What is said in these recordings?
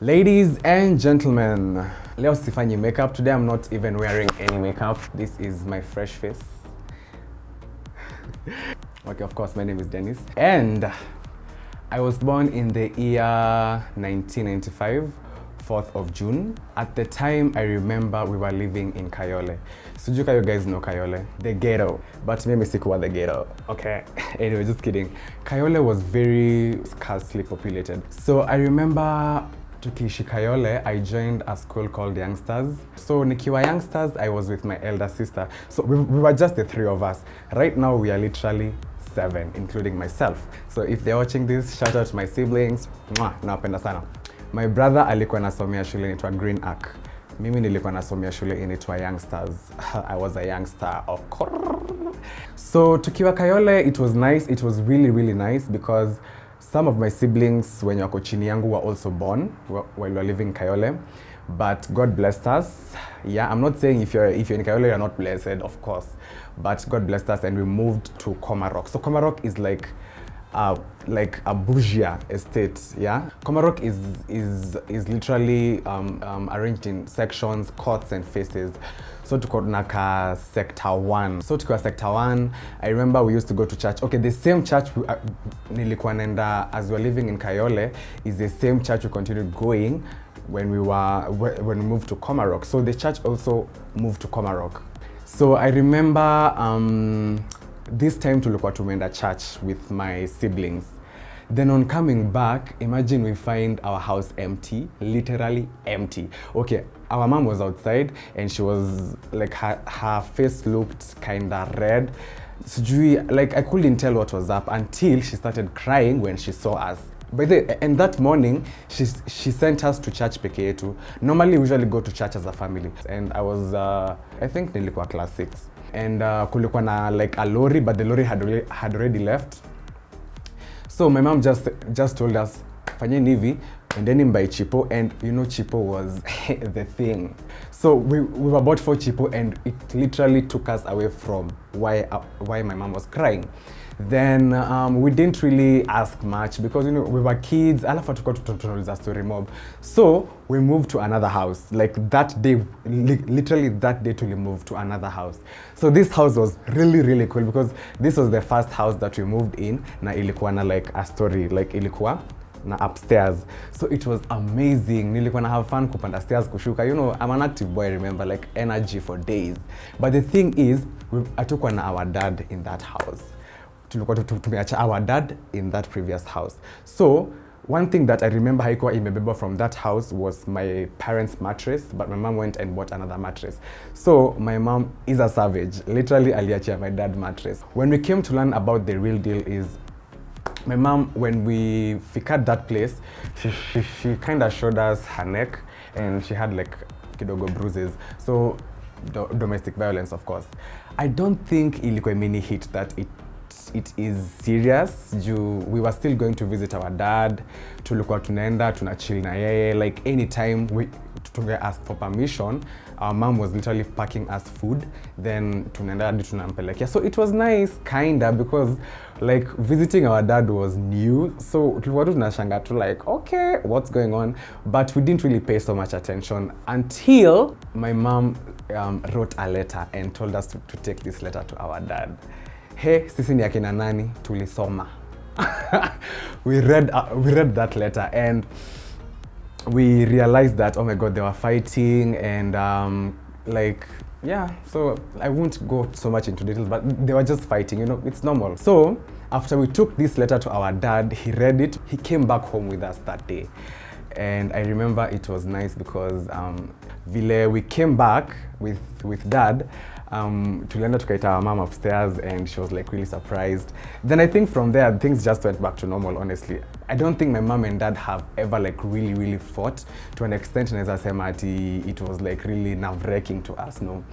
Ladies and gentlemen, leo sifanyi makeup. Today I'm not even wearing any makeup. This is my fresh face. Okay, of course, my name is Dennis. And I was born in the year 1995, 4th of June. At the time, I remember we were living in Kayole. Sujuka, you guys know Kayole, the ghetto. But maybe sikuwa the ghetto, okay? Anyway, just kidding. Kayole was very scarcely populated. So I remember tukiishi Kayole, I joined a school called Youngsters. So nikiwa Youngsters, I was with my elder sister. So we were just the three of us. Right now, we are literally 7, including myself. So if they're watching this, shout out to my siblings. Mwah, nawapenda sana. My brother alikuwa nasomea shule inaitwa Green Arc. Mimi nilikuwa nasomea shule inaitwa Youngsters. I was a youngster, of course. So tukiwa Kayole, it was nice. It was really, really nice because some of my siblings when wako chini yangu were also born while we were living in Kayole. But God blessed us. Yeah, I'm not saying if you're in Kayole, you're not blessed, of course. But God blessed us and we moved to Komarok. So Komarok is like a bourgeois estate, yeah? Komarok is literally arranged in sections, courts and faces. So tuko naka sector 1. So tuko sector 1, I remember we used to go to church. Okay, the same church nilikuwa nenda as we were living in Kayole is the same church we continued going when we moved to Komarok. So the church also moved to Komarok. So I remember this time tulikuwa tumeenda church with my siblings. Then on coming back, imagine we find our house empty, literally empty. Okay, our mom was outside and she was like, her face looked kinda red. Like I couldn't tell what was up until she started crying when she saw us. And that morning, she sent us to church peke yetu. Normally, we usually go to church as a family. And I was, I think nilikuwa class 6. And kulikuwa na like a lorry, but the lorry had already left. So my mom just told us, fanyeni hivi, and then buy chipo, and you know chipo was the thing. So we were bought for chipo, and it literally took us away from why my mom was crying. Then we didn't really ask much because you know we were kids. Alafu tuko tunauliza story mob. So we moved to another house. Like that day, literally that day we moved to another house. So this house was really, really cool because this was the first house that we moved in. Na ilikuwa na like a story, like ilikuwa na upstairs. So it was amazing. Nilikuwa na have fun kupanda stairs kushuka. You know, I'm an active boy, remember, like energy for days. But the thing is, hatukuwa na our dad in that house. Tulikuwa tumeacha our dad in that previous house. So one thing that I remember haikuwa imebeba from that house was my parents' mattress, but my mom went and bought another mattress. So my mom is a savage. Literally aliachia my dad mattress. When we came to learn about the real deal is my mom, when we figured that place, she kind of showed us her neck and she had like kidogo bruises. So domestic violence, of course. I don't think ilikuwa imeni hit that it is serious. We were still going to visit our dad. Tulikuwa tunaenda, tunachill na yeye. Like anytime we ask for permission, our mom was literally packing us food. Then tunaenda hadi tunampelekea. So it was nice, kinda, because like visiting our dad was new. So tulikuwa tunashanga tu like, okay, what's going on? But we didn't really pay so much attention until my mom wrote a letter and told us to take this letter to our dad. Hey, sisi ni akina nani, tulisoma. we read that letter and we realized that, oh my God, they were fighting and like, yeah, so I won't go so much into details, but they were just fighting, you know, it's normal. So after we took this letter to our dad, he read it, he came back home with us that day. And I remember it was nice because we came back with dad, tulienda tukaita our mom upstairs and she was like really surprised. Then I think from there things just went back to normal, honestly. I don't think my mom and dad have ever like really fought to an extent naeza sema ati it was like really nerve-wracking to us, no.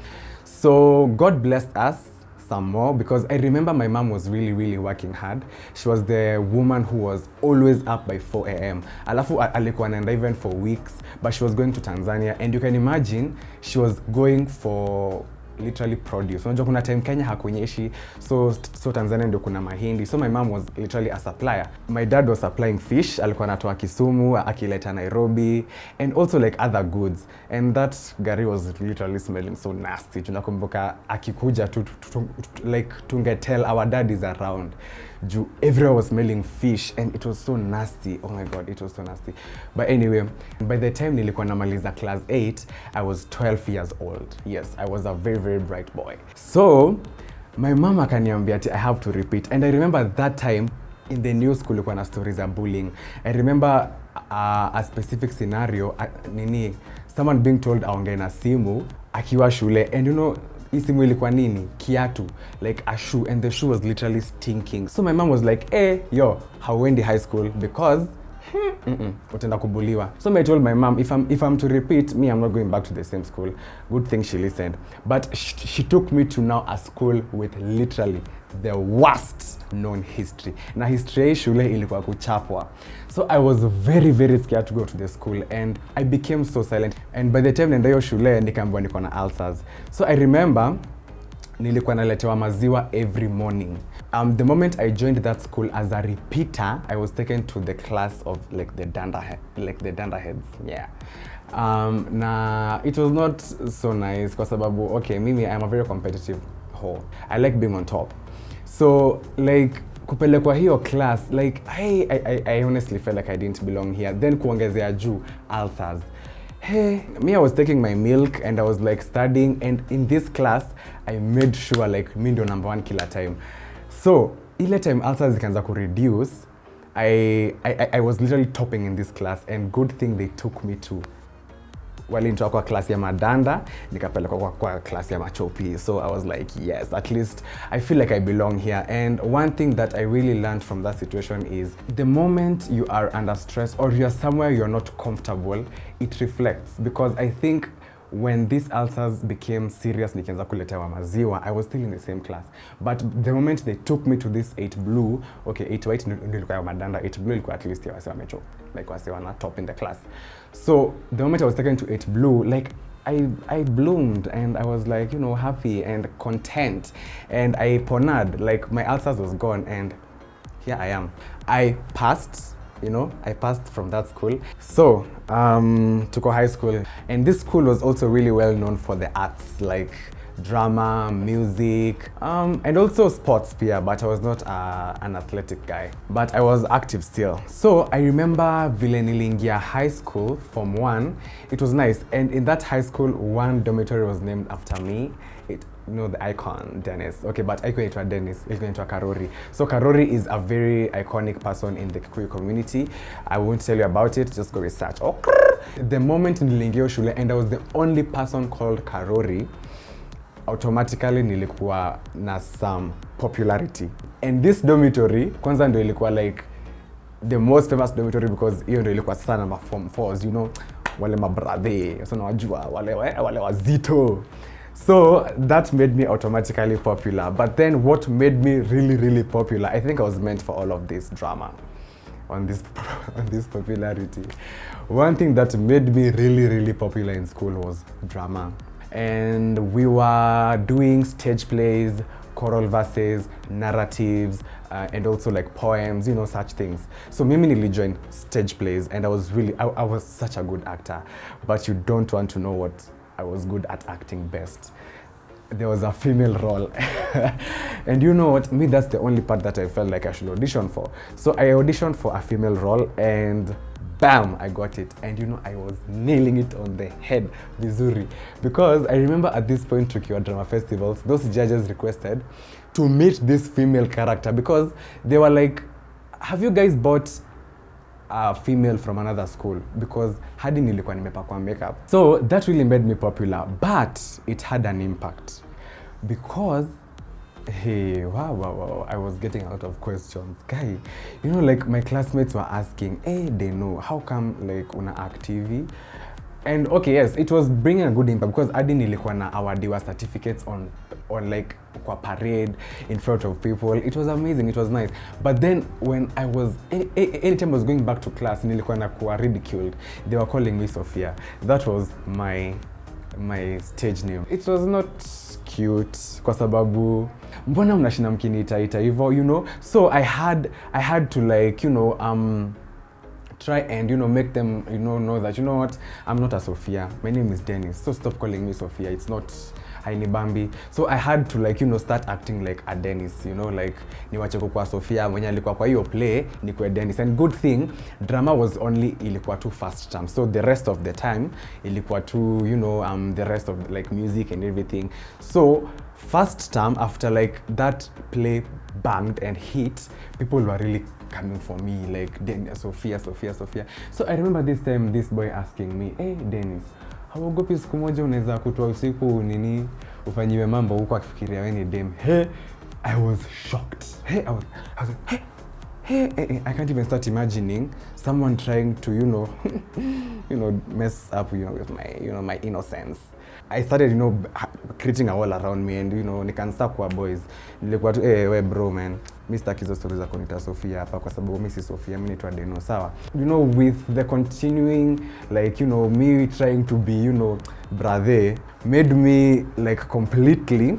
So God blessed us some more because I remember my mom was really working hard. She was the woman who was always up by 4 a.m. Alafu alikuwa anaenda even for weeks, but she was going to Tanzania and you can imagine she was going for literally produce. Unajua kuna time Kenya hakunyeshi, so Tanzania ndio kuna mahindi. So my mom was literally a supplier. My dad was supplying fish, alikuwa anatoa Kisumu, akileta Nairobi, and also like other goods. And that gari was literally smelling so nasty. Tunakumbuka akikuja like tungetel our dad is around. Everyone was smelling fish and it was so nasty. Oh my god, it was so nasty. But anyway, by the time nilikuwa namaliza class 8, I was 12 years old. Yes, I was a very, very bright boy. So, my mom akaniambia ati I have to repeat. And I remember that time, in the new school, kulikuwa na stories of bullying. I remember a specific scenario, someone being told aongee na simu, akiwa shule, and you know, isimu ilikuwa nini? Kiatu, like a shoe, and the shoe was literally stinking. So my mom was like, yo, hauendi high school because utenda kubuliwa. So I told my mom, if I'm to repeat, I'm not going back to the same school. Good thing she listened. But she took me to now a school with literally the worst known history. Na history shule ilikuwa kuchapwa. So I was very, very scared to go to the school and I became so silent. And by the time nenda hiyo shule nikaambiwa niko na ulcers. So I remember nilikuwa naletewa maziwa every morning. The moment I joined that school as a repeater, I was taken to the class of like the danda heads. Yeah. Na it was not so nice kwa sababu okay, mimi I'm a very competitive whore. I like being on top. So like kupelekwa hiyo class, like I honestly felt like I didn't belong here. Then kuongezea juu ulcers. Hey, I was taking my milk and I was like studying, and in this class I made sure like me ndio number 1 kila time. So ile time ulcers zikaanza ku reduce, I was literally topping in this class, and good thing they took me to walinitoa kwa class ya madanda nikapelekwa kwa class ya machopi. So I was like, yes, at least I feel like I belong here. And one thing that I really learned from that situation is the moment you are under stress or you are somewhere you're not comfortable, it reflects. Because I think when these ulcers became serious, nikianza kuletewa maziwa, I was still in the same class. But the moment they took me to this 8 blue, okay, 8 white nilikuwa ya madanda, 8 blue ilikuwa at least ya wase wamecho, like wase wana top in the class. So the moment I was taken to 8 blue, like I bloomed and I was like, you know, happy and content, and I ponad, like my ulcers was gone, and here I am. I passed. You know, I passed from that school. So, to high school. And this school was also really well known for the arts, like drama, music, and also sports peer, but I was not an athletic guy. But I was active still. So, I remember vile nilingia high school, Form 1. It was nice. And in that high school, one dormitory was named after me. You know the icon, Dennis. Okay, but icon itwa Dennis, icon itwa Karori. So Karori is a very iconic person in the Kikuyu community. I won't tell you about it, just go research. Oh, the moment nilingio shule and I was the only person called Karori, automatically nilikuwa na some popularity. And this dormitory, kwanza ndo ilikuwa like the most famous dormitory because hiyo ndo ilikuwa sana ma Form 4s, you know, wale mabrathe, so nawajua, wale wazito. So that made me automatically popular. But then what made me really, really popular, I think I was meant for all of this drama, on this popularity. One thing that made me really, really popular in school was drama. And we were doing stage plays, choral verses, narratives, and also like poems, you know, such things. So mimi nilijoin stage plays and I was such a good actor. But you don't want to know what I was good at acting best. There was a female role. And you know what? Me, that's the only part that I felt like I should audition for. So I auditioned for a female role and bam, I got it. And you know, I was nailing it on the head, vizuri. Because I remember at this point, tukiwa drama festivals, those judges requested to meet this female character because they were like, have you guys bought a female from another school? Because hadi nilikuwa nimepakwa makeup. So that really made me popular, but it had an impact because hey, wow, I was getting a lot of questions. Guy, you know, like my classmates were asking, hey, they know, how come like una act TV? And okay, yes, it was bringing a good impact because hadi nilikuwa na awadiwa certificates on like kwa parade in front of people. It was amazing, it was nice. But then when I was, anytime I was going back to class, nilikuwa na kuwa ridiculed. They were calling me Sophia. That was my stage name. It was not cute kwa sababu mbona mnashinda mkiniita hivyo, you know. So I had to like, you know, try and, you know, make them, you know that, you know what, I'm not a Sophia, my name is Dennis, so stop calling me Sophia, it's not Haini Bambi. So I had to like, you know, start acting like a Dennis, you know, like niwache kwa Sophia mwenye alikuwa kwa hiyo play ni kwa Dennis. And good thing drama was only ilikuwa tu first term, so the rest of the time ilikuwa tu, you know, the rest of like music and everything. So first term, after like that play banged and hit, people were really coming for me like, Sophia. So I remember this time this boy asking me, hey Dennis, hauogopi siku moja unaweza kutoa usiku nini ufanyiwe mambo huko akifikiria wewe ni dem? Hey, I was shocked. Hey, I was like, hey, I can't even start imagining someone trying to, you know, you know, mess up, you know, with my, you know, my innocence. I started, you know, creating a wall around me, and, you know, nikaanza kwa boys. Nilikuwa tu, we bro man, mimi sitaki hizo stories za kunita Sophia hapa kwa sababu mimi si Sophia, mimi naitwa Deno, sawa? You know, with the continuing, like, you know, me trying to be, you know, brother, made me like completely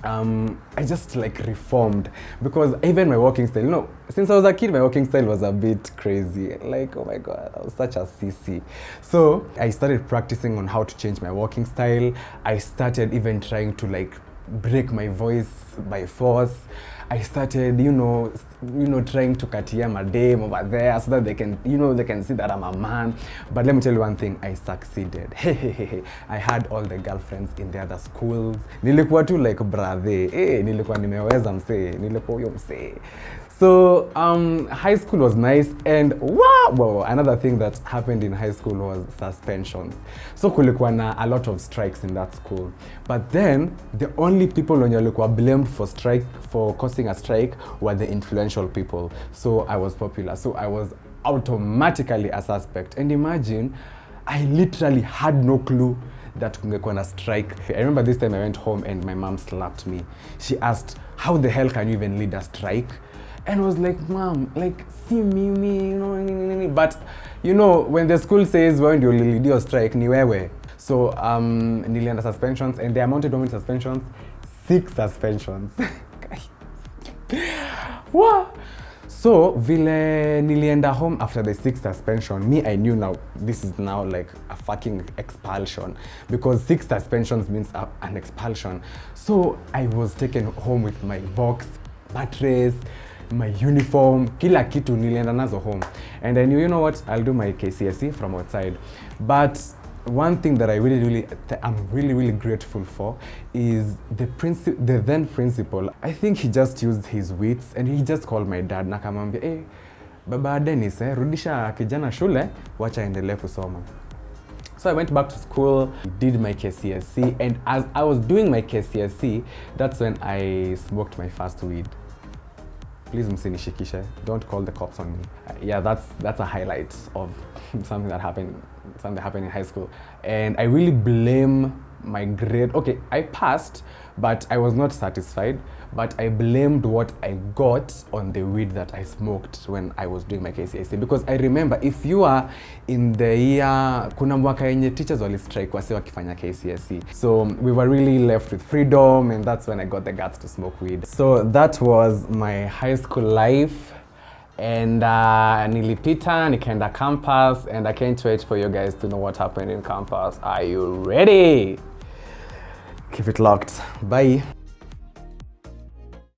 I just like reformed, because even my walking style, you know, since I was a kid, my walking style was a bit crazy. Like, oh my God, I was such a CC. So I started practicing on how to change my walking style. I started even trying to like break my voice by force. I started, you know, trying to katia my dame over there so that they can, you know, they can see that I'm a man. But let me tell you one thing, I succeeded. I had all the girlfriends in the other schools. Nilikuwa tu like brother. Nilikuwa nimeweza msee. Nilikuwa huyo msee. So high school was nice, and wow, another thing that happened in high school was suspensions. So kulikuwa na a lot of strikes in that school. But then the only people when walikuwa blamed for causing a strike were the influential people. So I was popular. So I was automatically a suspect. And imagine, I literally had no clue that kungekuwa na strike. I remember this time I went home and my mom slapped me. She asked, how the hell can you even lead a strike? And I was like, Mom, like, see me, you know, but, you know, when the school says, when you lead your strike, ni wewe. So, nilienda suspensions, and they amounted to how many suspensions? 6 suspensions. Wow. So, vile nilienda home after the 6th suspension, me, I knew now, this is now like a fucking expulsion, because 6 suspensions means an expulsion. So, I was taken home with my box, mattress, my uniform, kila kitu nilienda nazo home. And I knew, you know what, I'll do my KCSE from outside. But one thing that I'm really grateful for is the then principal. I think he just used his wits, and he just called my dad na akamwambia, hey, baba Dennis, rudisha kijana shule, wacha endelee kusoma. So I went back to school, did my KCSE, and as I was doing my KCSE, that's when I smoked my first weed. Please msinishikishe, don't call the cops on me. Yeah, that's a highlight of something that happened in high school. And I really blame my grade. Okay, I passed, but I was not satisfied. But I blamed what I got on the weed that I smoked when I was doing my KCSE. Because I remember, if you are in the year, kuna mwaka yenye teachers wali strike wase wakifanya KCSE. So we were really left with freedom, and that's when I got the guts to smoke weed. So that was my high school life. And nilipita, nikaenda campus, and I can't wait for you guys to know what happened in campus. Are you ready? Keep it locked. Bye.